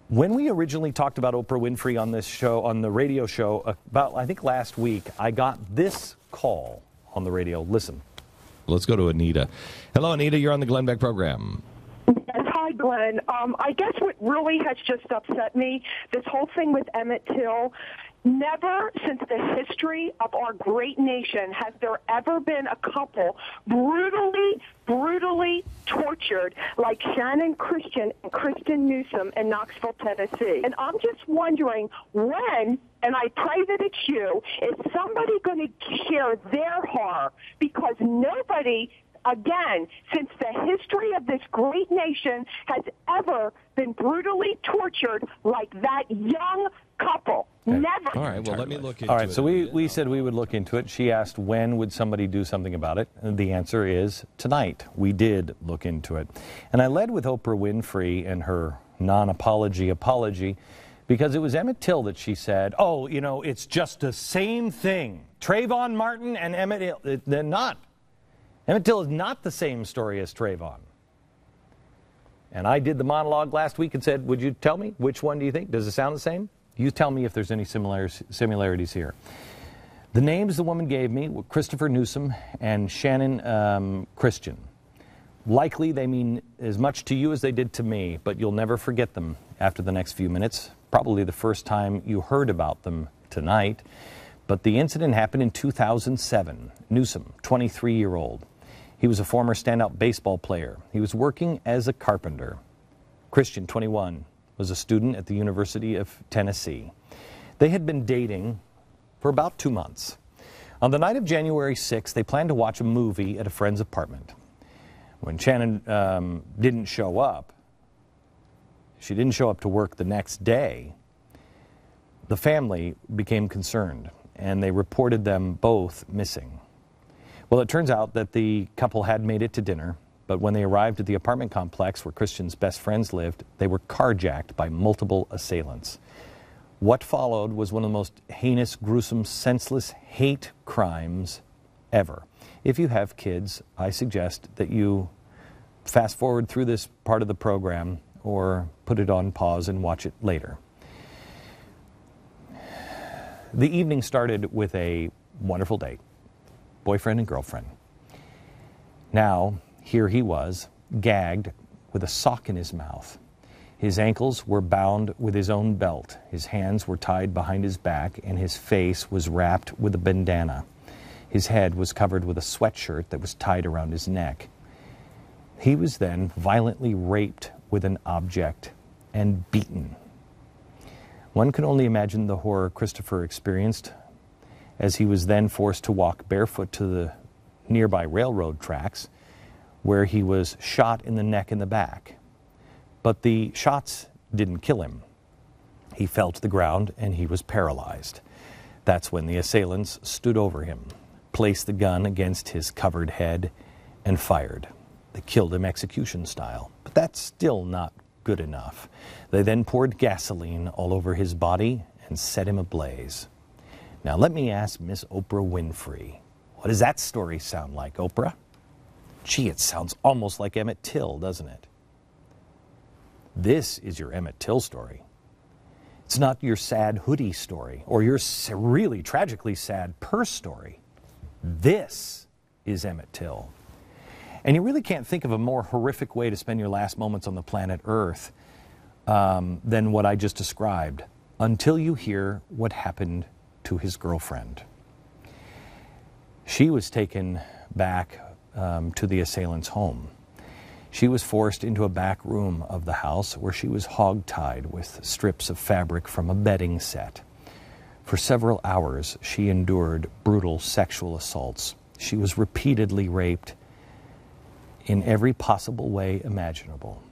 When we originally talked about Oprah Winfrey on this show, on the radio show, about, I think, last week, I got this call on the radio. Listen. Let's go to Anita. Hello, Anita. You're on the Glenn Beck program. Yes, hi, Glenn. I guess what really has just upset me, this whole thing with Emmett Till, never since the history of our great nation has there ever been a couple brutally tortured like Channon Christian and Kristen Newsom in Knoxville, Tennessee. And I'm just wondering when, and I pray that it's you, is somebody going to share their horror? Because nobody, again, since the history of this great nation has ever been brutally tortured like that young couple. Okay. Never. All right, well, let me look into it. All right, so we said we would look into it. She asked when would somebody do something about it. And the answer is tonight. We did look into it. And I led with Oprah Winfrey and her non-apology because it was Emmett Till that she said, oh, you know, it's just the same thing. Trayvon Martin and Emmett Till, they're not. Emmett Till is not the same story as Trayvon. And I did the monologue last week and said, would you tell me which one do you think? Does it sound the same? You tell me if there's any similarities here. The names the woman gave me were Christopher Newsom and Channon Christian. Likely they mean as much to you as they did to me, but you'll never forget them after the next few minutes. Probably the first time you heard about them tonight. But the incident happened in 2007. Newsom, 23-year-old. He was a former standout baseball player. He was working as a carpenter. Christian, 21, was a student at the University of Tennessee. They had been dating for about 2 months. On the night of January 6th, they planned to watch a movie at a friend's apartment. When Channon didn't show up, she didn't show up to work the next day, the family became concerned, and they reported them both missing. Well, it turns out that the couple had made it to dinner, but when they arrived at the apartment complex where Christian's best friends lived, they were carjacked by multiple assailants. What followed was one of the most heinous, gruesome, senseless hate crimes ever. If you have kids, I suggest that you fast forward through this part of the program or put it on pause and watch it later. The evening started with a wonderful date, boyfriend and girlfriend. Now, here he was, gagged with a sock in his mouth. His ankles were bound with his own belt. His hands were tied behind his back, and his face was wrapped with a bandana. His head was covered with a sweatshirt that was tied around his neck. He was then violently raped with an object and beaten. One can only imagine the horror Christopher experienced as he was then forced to walk barefoot to the nearby railroad tracks, where he was shot in the neck and the back. But the shots didn't kill him. He fell to the ground and he was paralyzed. That's when the assailants stood over him, placed the gun against his covered head, and fired. They killed him execution style, but that's still not good enough. They then poured gasoline all over his body and set him ablaze. Now let me ask Miss Oprah Winfrey, what does that story sound like, Oprah? Gee, it sounds almost like Emmett Till, doesn't it? This is your Emmett Till story. It's not your sad hoodie story or your really tragically sad purse story. This is Emmett Till. And you really can't think of a more horrific way to spend your last moments on the planet Earth than what I just described, until you hear what happened to his girlfriend. She was taken back to the assailant's home. She was forced into a back room of the house where she was hogtied with strips of fabric from a bedding set. For several hours, she endured brutal sexual assaults. She was repeatedly raped in every possible way imaginable.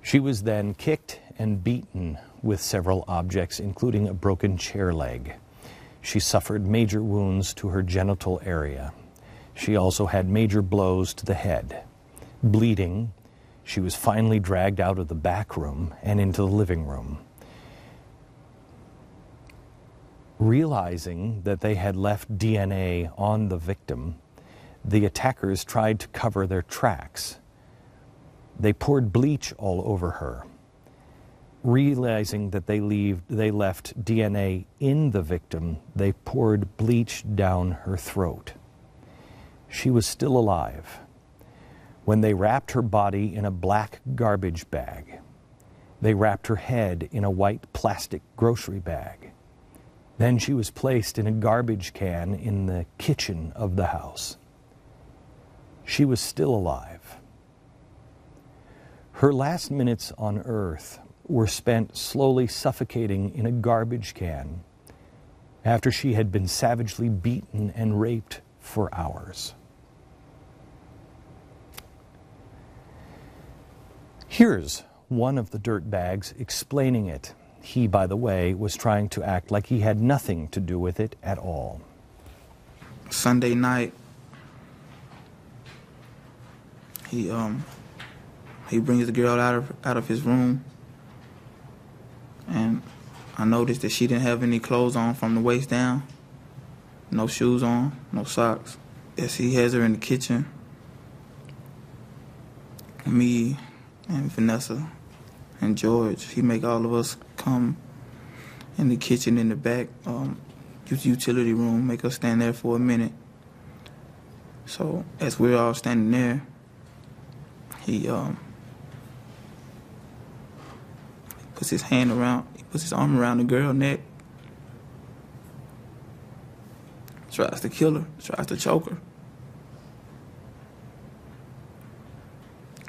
She was then kicked and beaten with several objects, including a broken chair leg. She suffered major wounds to her genital area. She also had major blows to the head. Bleeding, she was finally dragged out of the back room and into the living room. Realizing that they had left DNA on the victim, the attackers tried to cover their tracks. They poured bleach all over her. Realizing that they left DNA in the victim, they poured bleach down her throat. She was still alive when they wrapped her body in a black garbage bag. They wrapped her head in a white plastic grocery bag. Then she was placed in a garbage can in the kitchen of the house. She was still alive. Her last minutes on earth were spent slowly suffocating in a garbage can after she had been savagely beaten and raped for hours. Here's one of the dirtbags explaining it. He, by the way, was trying to act like he had nothing to do with it at all. Sunday night, he brings the girl out of his room, and I noticed that she didn't have any clothes on from the waist down, no shoes on, no socks. Yes, he has her in the kitchen. Me and Vanessa and George, he make all of us come in the kitchen in the back, utility room, make us stand there for a minute. So as we're all standing there, he puts his arm around the girl's neck, tries to kill her, tries to choke her.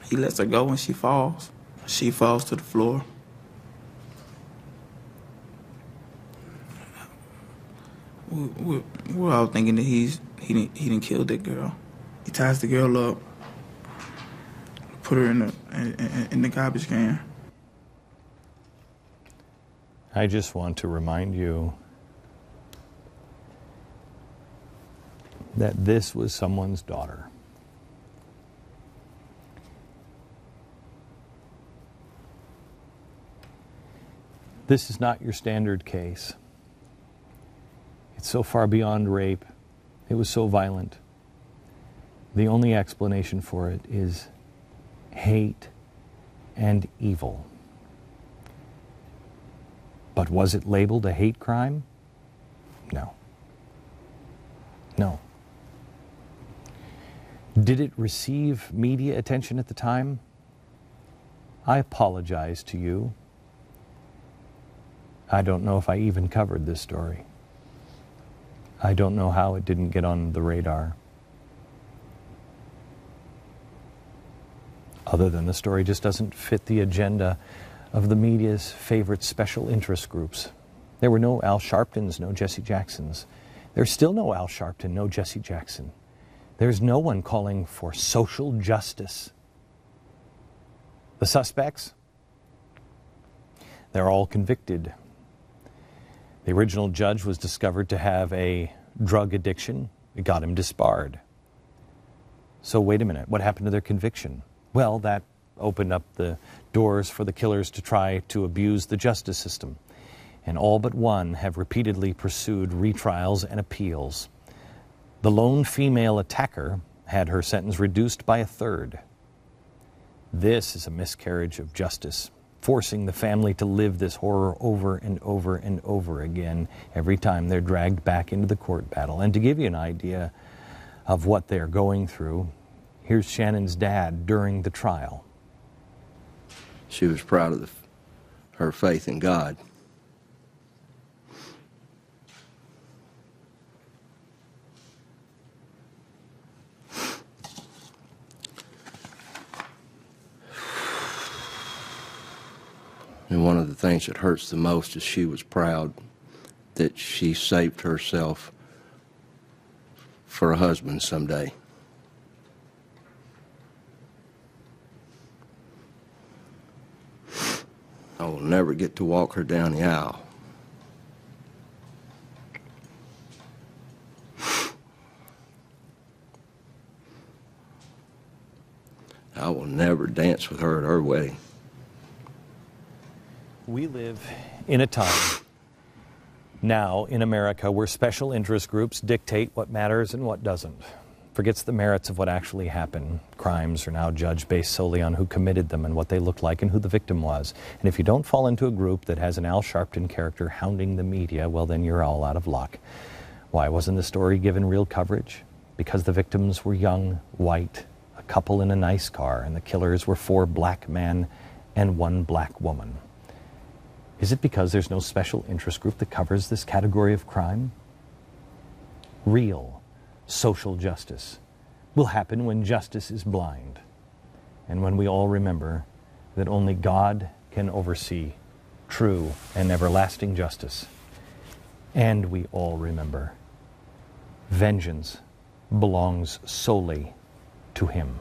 He lets her go and she falls. She falls to the floor. We're all thinking that he didn't kill that girl. He ties the girl up, put her in the garbage can. I just want to remind you that this was someone's daughter. This is not your standard case. It's so far beyond rape. It was so violent. The only explanation for it is hate and evil. But was it labeled a hate crime? No. No. Did it receive media attention at the time? I apologize to you. I don't know if I even covered this story. I don't know how it didn't get on the radar. Other than the story just doesn't fit the agenda of the media's favorite special interest groups. There were no Al Sharptons, no Jesse Jacksons. There's still no Al Sharpton, no Jesse Jackson. There's no one calling for social justice. The suspects? They're all convicted. The original judge was discovered to have a drug addiction. It got him disbarred. So wait a minute, what happened to their conviction? Well, that opened up the doors for the killers to try to abuse the justice system. And all but one have repeatedly pursued retrials and appeals. The lone female attacker had her sentence reduced by a third. This is a miscarriage of justice, forcing the family to live this horror over and over and over again every time they're dragged back into the court battle. And to give you an idea of what they're going through, here's Shannon's dad during the trial. She was proud of her faith in God. And one of the things that hurts the most is she was proud that she saved herself for a husband someday. I will never get to walk her down the aisle. I will never dance with her at her wedding. We live in a time now in America where special interest groups dictate what matters and what doesn't. forgets the merits of what actually happened. Crimes are now judged based solely on who committed them and what they looked like and who the victim was. And if you don't fall into a group that has an Al Sharpton character hounding the media, well, then you're all out of luck. Why wasn't the story given real coverage? Because the victims were young, white, a couple in a nice car, and the killers were 4 black men and 1 black woman. Is it because there's no special interest group that covers this category of crime? Real social justice will happen when justice is blind, and when we all remember that only God can oversee true and everlasting justice. And we all remember vengeance belongs solely to Him.